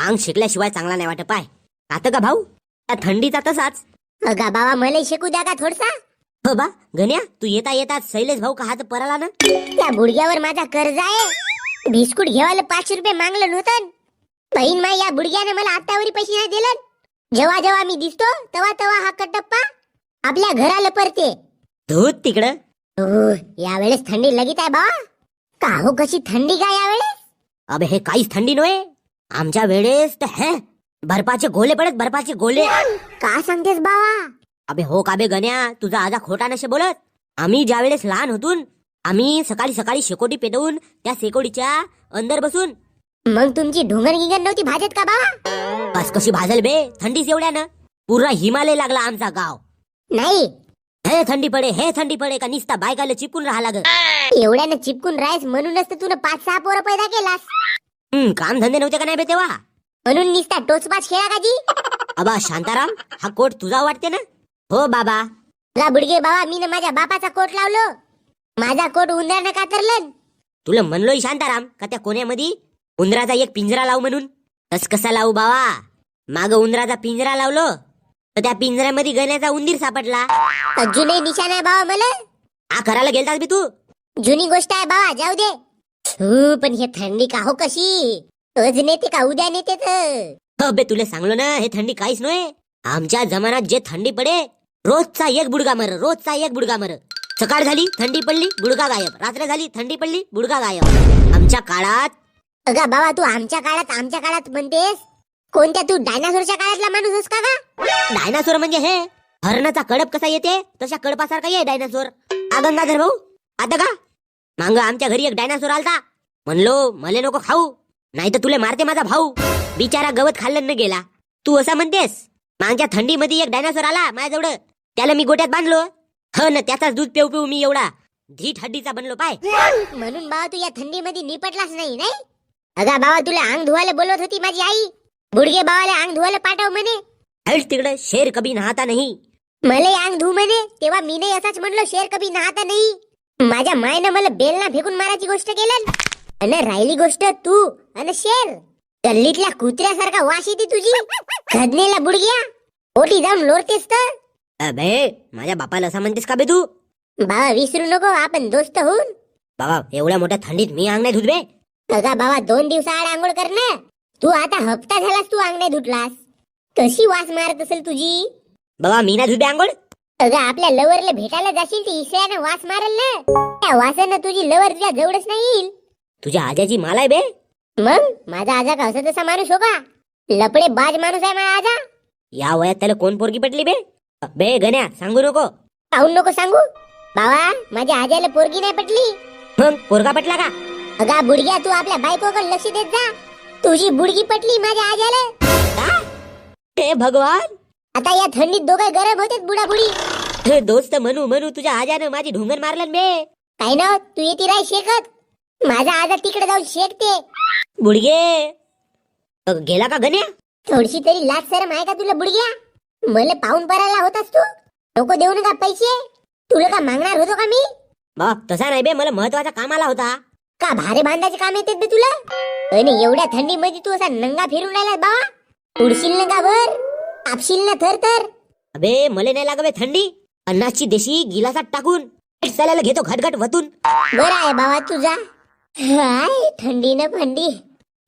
अंग शिकल्याशिवाय चांगला नाही वाटत पाय. आता का भाऊ त्या थंडीचा तसाच. अगा बाबा मला शिकू द्या का थोडसा. हो बा गण्या, तू येता येता शैलेश भाऊ का हात पराला ना. त्या बुडग्यावर माझा कर्ज आहे. बिस्कुट घेवायला 5 रुपये मागलं नव्हतं. बहीण माय या बुडग्याने मला आत्तावरी पैसे नाही दिले. जेव्हा जेव्हा मी दिसतो तेव्हा तेव्हा हा कटप्पा आपल्या घराला परते. धूत तिकडं. यावेळेस थंडी लगीत आहे बा. का हो कशी थंडी का यावेळेस. अबे हे काहीच थंडी नव्हे. आमच्या वेळेस तर हे बर्फाचे गोले पडत, बर्फाचे गोले. का सांगतेस बाबा. अबे हो का बे गण्या, तुझा आजा खोटा नशे बोलत. आम्ही ज्या वेळेस लहान होतून आम्ही सकाळी सकाळी शेकोटी पेटवून त्या शेकोटीच्या अंदर बसून. मग तुमची ढोंगर गिंगण नव्हती भाजत का बाबा. बस कशी भाजल बे थंडीच एवढ्यानं. पूर्ण हिमालय लागला आमचा गाव. नाही हे थंडी पडे, हे थंडी पडे का निसता बायकाला चिपकून राहा लाग. एवढ्यानं चिपकून राहायस म्हणूनच तर तुला 5-6 पोरं पैदा केलास. काम धंदे नव्हते का नाही बे तेव्हा. म्हणून निसता टोचपाच खेळा का जी. अबा शांताराम, हा कोट तुझा वाटते ना. हो बाबा. ला बुडगे बाबा, मी ना माझ्या बापाचा कोट लावलो. माझा कोट उंदरानं कातरलं. तुला म्हणलोय शांताराम का त्या कोण्यामध्ये उंदराचा एक पिंजरा लावू म्हणून. तस कसा लावू बाबा. माग उंदराचा पिंजरा लावलो तर त्या पिंजऱ्यामध्ये गण्याचा उंदीर सापडला. अजूनही निशाण आहे बाबा मला. हा करायला गेलतास बी तू. जुनी गोष्ट आहे बाबा, जाऊ दे. पण हे थंडी का हो कशी. आज नेते का उद्या नेते तर. बे तुला सांगलो ना, हे थंडी काहीच नव्हे. आमच्या जमान्यात जे थंडी पडे, रोजचा एक बुडगा मर, रोजचा एक बुडगा मर. सकाळ झाली थंडी पडली बुडगा गायब, रात्र झाली थंडी पडली बुडगा गायब. आमच्या काळात. अगा बाबा तू आमच्या काळात म्हणतेस. कोणत्या तू डायनासोरच्या काळातला माणूस आहेस का गा. डायनासोर म्हणजे हे हरणाचा कडप कसा येते तशा कडपासारखा ये डायनासोर. गंगाधर भाऊ आता का मांग आमच्या घरी एक डायनासोर आलता. म्हणलो मले नको खाऊ, नाही तर तुले मारते माझा भाऊ. बिचारा गवत खाल्लं न गेला. तू असं म्हणतेस. मागच्या थंडीमध्ये एक डायनासोर आला माझ्याजवळ. त्याला मी गोट्यात बांधलो. ह न त्याचाच दूध पेऊ पेऊ मी एवढा धीट हड्डीचा बनलो पाय. म्हणून बाबा तू या थंडीमध्ये निपटलास नाही. नाही अगा बाबा, तुला अंग धुवायला बोलत होती माझी आई. बुडगे बाबाला अंग धुवायला पाठव म्हणे. हट तिकडे, शेर कभी नहाता नाही. मला अंग धु म्हणे. तेव्हा मी नाही असाच म्हणलो शेर कभी नहाता नाही. माझ्या मायनं मला बेलना फेकून मारायची गोष्ट केलं. आणि राहिली गोष्ट तू आणि शेर. गल्लीतल्या कुत्र्यासारखा वास येते तुझी. खदनेला बुडग्या ओटी जाऊन लोरतेस तर. अबे माझ्या बापाला असं म्हणतेस का बे तू. बाबा विसरू नको, आपण दोस्त होऊन. बाबा एवढ्या मोठ्या थंडीत मी अंग नाही धुत बे. अगा बाबा 2 दिवसाआड आंघोळ कर ना. तू आता हप्ता झालास तू अंग नाही धुतलास. कशी वास मारत असेल तुझी. बाबा मी नाही धुत बे आंघोळ. अगं आपल्या लवरला भेटायला जाशील ती इसळ्यानं वास मारेल ना. त्या वासानं तुझी लवर तुझ्या जवळच नाही येईल. तुझ्या आजाची माल आहे बे. मग माझा आजा का असं तसा माणूस हो का. लपडे बाज माणूस आहे माझा आजा. या वयात त्याला कोण पोरगी पटली बे. बे गण्या सांगू नको. पाहून नको सांगू. बाबा माझ्या आजाला पोरगी नाही पटली. मग पोरगा पटला का. अगा बुडग्या तू आपल्या बायकोकडे लक्ष देत जा. तुझी बुडगी पटली माझ्या आजाला. हे भगवान. आता या थंडीत दोघे गरम होते बुडा बुडी. हे दोस्त म्हणू म्हणू तुझ्या आजानं माझी ढोंगण मारलं बे. काय ना तू येते राय शेकत. माझा आजा तिकडे जाऊन शेकते. बुडगे गेला का गण्या. थोडीशी तरी लाज शरम आहे का तुला बुडग्या. मला पाहून परायला होतास तू. नको देऊ नका पैसे. तुला का मागणार होतो का मी. बा तसा नाही बे, मला महत्वाचा काम आला होता. का भारे बांधायचे काम येते बे तुला. आणि एवढ्या थंडीमध्ये तू असा नंगा फिरून राहिला बाबा. उडशील ना का वर. आपशील ना थर थर. अबे मले नाही लागवे थंडी. अन्नाची देशी गिलासात टाकून चालायला घेतो घटघट वतून. बरं आहे बाबा तुझा. हाय थंडी न फंडी.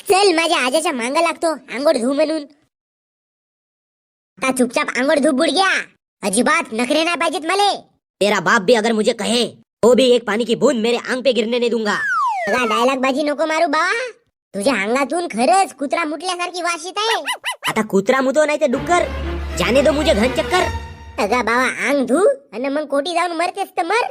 चल माझ्या आजाच्या मांग लागतो आंघोळ धू म्हणून. आता चुपचाप आंघोळ धू बुडग्या. अजिबात नखरे नाही पाहिजेत मले. तेरा बाप भी अगर मुझे कहे तो भी एक पानी की बूंद मेरे आंग पे गिरने नहीं दूंगा. डायलॉग बाजी नको मारू बाबा. तुझ्या अंगातून खरंच कुत्रा मुटल्यासारखी वास येत आहे. आता कुत्रा मुतो नाही तर डुक्कर. जाने दो मुझे घन चक्कर. अगा बाबा अंग धू आणि मग कोटी जाऊन मरतेस तर मर.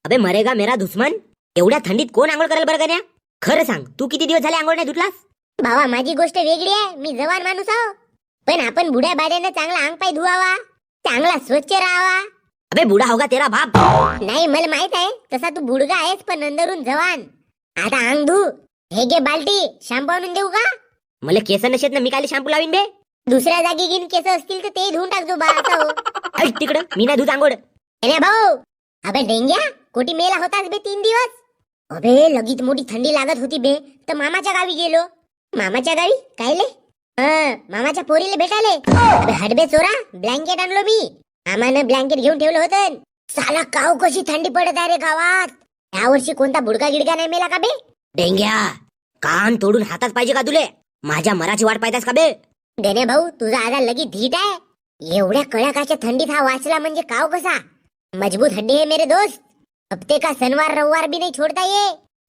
अबे मरेगा मेरा दुश्मन. एवढ्या थंडीत कोण आंघोळ करेल बरं गण्या. खरं सांग तू किती दिवस झाले आंघोळ नाही धुतलास. बाबा माझी गोष्ट वेगळी आहे. मी जवान माणूस आहो. पण आपण बुड्या बाड्यानं चांगला अंग पाय धुवावा. चांगला स्वच्छ राहावा. अबे बुडा होगा तेरा बाप. नाही मला माहित आहे तसा तू बुडगा आहेस पण अंदरून जवान. आता अंग धू. हे घे बाल्टी. शॅम्पू आणून देऊ का. मला केस नशेत ना, मी काय शॅम्पू लावीन बे. दुसऱ्या जागी घेऊन केस असतील तर ते धुवून टाकजो बाळाचा हो. तिकडं मी नाही धुत आंघोळ. अरे भाऊ. अबे डेंग्या कोटी मेला होतास बे 3 दिवस. अबे लगीत मोठी थंडी लागत होती बे तर मामाच्या गावी गेलो. मामाच्या गावी कायले. मामाच्या पोरीला भेटाले. अबे हडबे चोरा, ब्लँकेट आणलो मी. आम्हानं ब्लँकेट घेऊन ठेवलं होतं. साला काव कशी थंडी पडत आहे रे गावात. या वर्षी कोणता बुडका गिडका नाही मेला का बे? डेंग्या कान तोडून हातात पाहिजे का तुले? माझ्या मराठी वाट पाहतास का बे? गण्या भाऊ, तुझा आजार लगी धीट आहे. एवढ्या कडाकाच्या थंडीत हा वाचला म्हणजे काव कसा. मजबूत हड्डी है मेरे दोस्त. हफ्ते का शनिवार रविवार भी नहीं छोड़ता ये.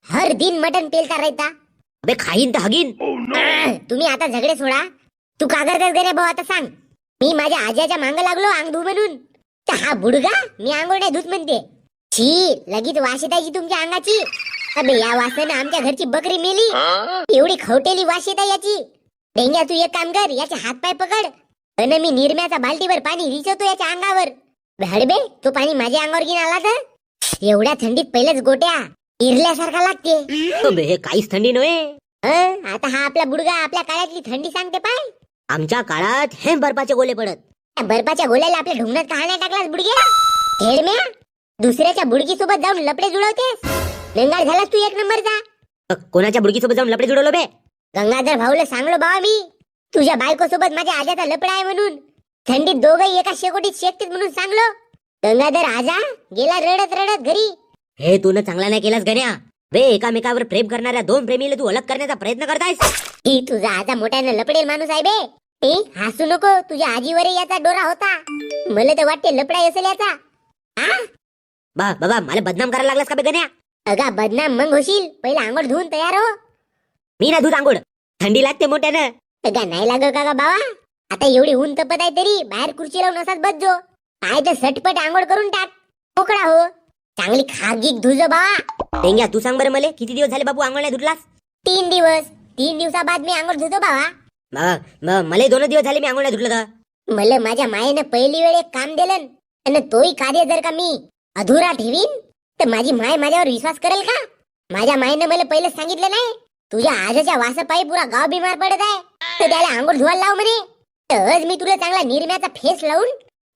हर दिन मटन पेलता रहता. अबे खाईन तर हगीन. तुम्ही आता झगडे सोडा. तू का करतेस गण्या भाऊ आता सांग. मी माझ्या आज्याच्या मांग लागलो अंग धू म्हणून. तर हा बुडगा मी अंघोळ नाही धुत म्हणते. छी, लगीच वास येतायची तुमच्या अंगाची. अबे या वासानं आमच्या घरची बकरी मेली. एवढी खवटेली वास येता याची. डेंग्या तू एक काम कर, याचे हातपाय पकड आणि मी निरम्याचा बाल्टीवर पाणी रिचवतो याच्या अंगावर. हडबे तो पाणी माझ्या अंगावर घेऊन आला तर एवढ्या थंडीत पहिलेच गोट्या इरल्यासारखा लागते. अबे हे काहीच थंडी नव्हे. आता हा आपला बुडगा आपल्या काळातली थंडी सांगते पाय. आमच्या काळात हे बर्फाचे गोले पडत. त्या बर्फाच्या गोल्याला आपल्या ढुंगणात का नाही टाकलास बुडग्या? खेळम्या, दुसऱ्याच्या बुडगी सोबत जाऊन लपडे जुळवतेस. लेंगाड झालास तू एक नंबरचा. कोणाच्या बुडकीसोबत जाऊन लपडे जुडवलो बे? गंगाधर भाऊला सांगलो बाबा मी, तुझ्या बायको सोबत माझ्या आजाचा लपडा आहे म्हणून. थंडीत दोघंही एका शेकोटीत शेकतील म्हणून सांगलो. गंगाधर आजा गेला रडत रडत घरी. हे तू न चांगला नाही केलास गण्या. बे एकामेकावर प्रेम करणाऱ्या दोन प्रेमीला तू अलग करण्याचा प्रयत्न करतायस. ही तुझा आजा मोठ्यानं लपडेल माणूस आहे बे. ए हसू नको, तुझ्या आजीवर याचा डोरा होता. मला तर वाटते लपडा असेल याचा. बाबा मला बदनाम करायला लागलास का बे गण्या? अगा बदनाम मग होशील. पहिला आंघोळ धुवून तयार हो. मी ना दूध आंघोळ, थंडी लागते मोठ्यानं. अगा नाही लाग का बाबा. आता एवढी ऊन तपत आहे तरी बाहेर खुर्ची लावून असाच बसजो. काय तर सटपट आंघोळ करून टाक, मोकळा हो. चांगली खागीक धुजो बाबा. डेंग्या तू सांग बरं मला, किती दिवस झाले बाबू आंघोळ नाही धुतलास? 3 दिवस. 3 दिवसाबाद मी आंघोळ धुतो बाबा. मला 2 दिवस झाले मी आंघोळ नाही धुतलं तर. मला माझ्या मायेनं पहिली वेळ एक काम दिलं आणि तोही कार्य जर का मी अधुरा ठेवीन तर माझी माय माझ्यावर विश्वास करेल का? माझ्या मायनं मला पहिलं सांगितलं नाही, तुझ्या आजाच्या वासापायी पुरा गाव बिमार पडत आहे तर त्याला आंघोळ धुवायला लाव म्हणे. तर मी तुला चांगला निरम्याचा फेस लावून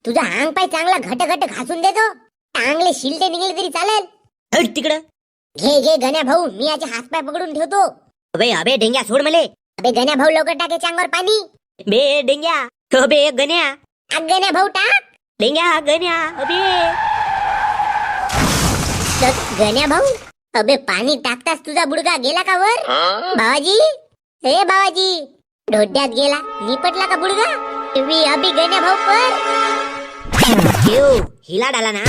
तुझा अंग पाय चांगला घट घट घासून देतो. चांगले शिलटे निघले तरी चालेल. हट तिकडं. घे घे गण्या भाऊ, मी याचे हातपाय पकडून ठेवतो. अबे डेंग्या सोड मले. अबे गण्या भाऊ लवकर टाके अंगावर पाणी. बे डेंग्या. अबे गण्या. गण्या भाऊ टाक. डेंग्या गण्या. अबे गण्या भाऊ, अबे पाणी टाकताच तुझा बुडगा गेला का वर? बाबाजी, हे बाबाजी, ढोड्यात गेला. निपटला का बुडगा? अबे गण्या भाऊ पर हिला डाला ना.